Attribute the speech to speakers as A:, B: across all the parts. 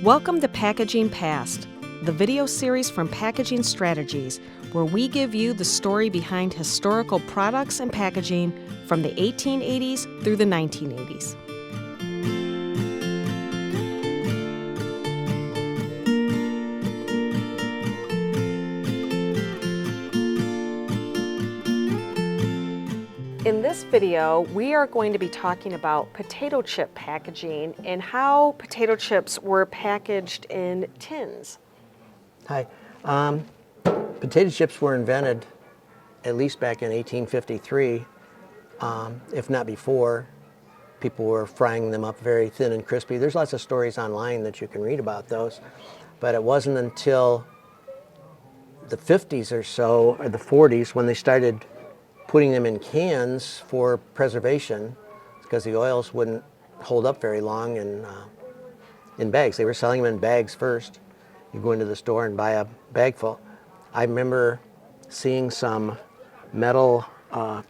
A: Welcome to Packaging Past, the video series from Packaging Strategies, where we give you the story behind historical products and packaging from the 1880s through the 1980s. In this video, we are going to be talking about potato chip packaging and how potato chips were packaged in tins.
B: Hi. Potato chips were invented at least back in 1853, if not before. People were frying them up very thin and crispy. There's lots of stories online that you can read about those, but it wasn't until the 50s or so, or the 40s, when they started putting them in cans for preservation, because the oils wouldn't hold up very long in bags. They were selling them in bags first. You go into the store and buy a bag full. I remember seeing some metal, or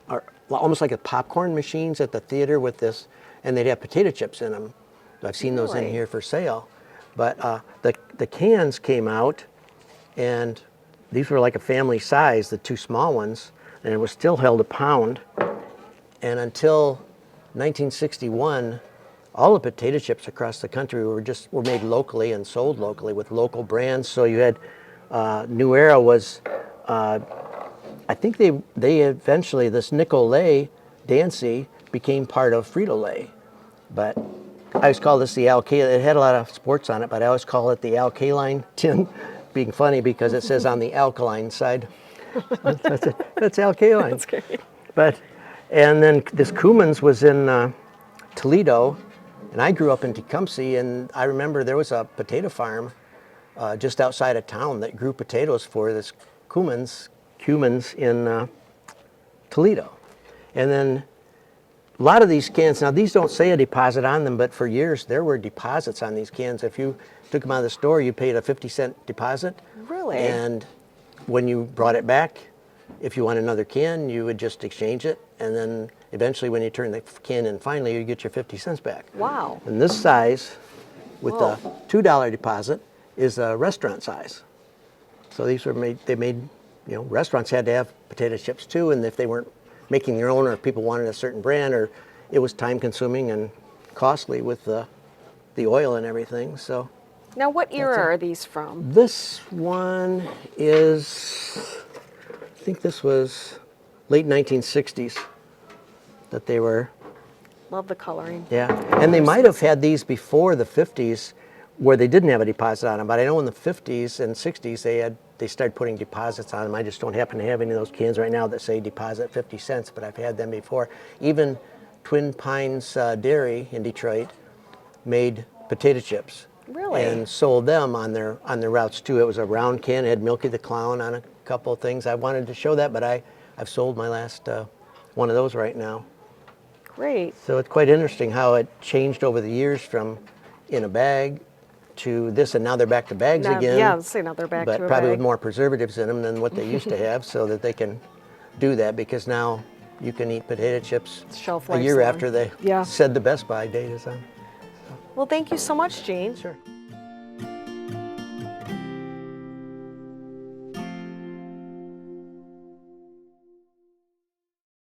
B: almost like a popcorn machines at the theater with this, and they'd have potato chips in them. I've seen those in here for sale. But the cans came out, and these were like a family size, the two small ones, and it was still held a pound. And until 1961, all the potato chips across the country were made locally and sold locally with local brands. So you had New Era was, I think they eventually, this Nicolay Dancy became part of Frito-Lay. But I always call this the alkaline. It had a lot of sports on it, but I always call it the alkaline tin, being funny because it says on the alkaline side. That's alkaline.
A: That's great.
B: And then this Cummins was in Toledo, and I grew up in Tecumseh, and I remember there was a potato farm just outside of town that grew potatoes for this Cummins in Toledo. And then a lot of these cans, now these don't say a deposit on them, but for years there were deposits on these cans. If you took them out of the store, you paid a 50-cent deposit.
A: Really?
B: And when you brought it back, if you want another can, you would just exchange it, and then eventually when you turn the can in finally, you get your 50 cents back.
A: Wow.
B: And this size, with the $2 deposit, is a restaurant size. So these were made, restaurants had to have potato chips too, and if they weren't making their own, or if people wanted a certain brand, or it was time consuming and costly with the oil and everything, so.
A: Now, what era are these from?
B: This one is, I think this was late 1960s that they were.
A: Love the coloring.
B: Yeah, and they might have had these before the 50s where they didn't have a deposit on them, but I know in the 50s and 60s they started putting deposits on them. I just don't happen to have any of those cans right now that say deposit 50 cents, but I've had them before. Even Twin Pines Dairy in Detroit made potato chips.
A: Really?
B: And sold them on their routes too. It was a round can. It had Milky the Clown on a couple of things. I wanted to show that, but I've sold my last one of those right now.
A: Great.
B: So it's quite interesting how it changed over the years from in a bag to this, and now they're back to bags again.
A: Yeah, let's say now they're back to a bag.
B: But probably with more preservatives in them than what they used to have, so that they can do that, because now you can eat potato chips
A: Shelf
B: a
A: life's
B: year
A: long.
B: after they said the best by date is on.
A: Well, thank you so much, Gene.
B: Sure.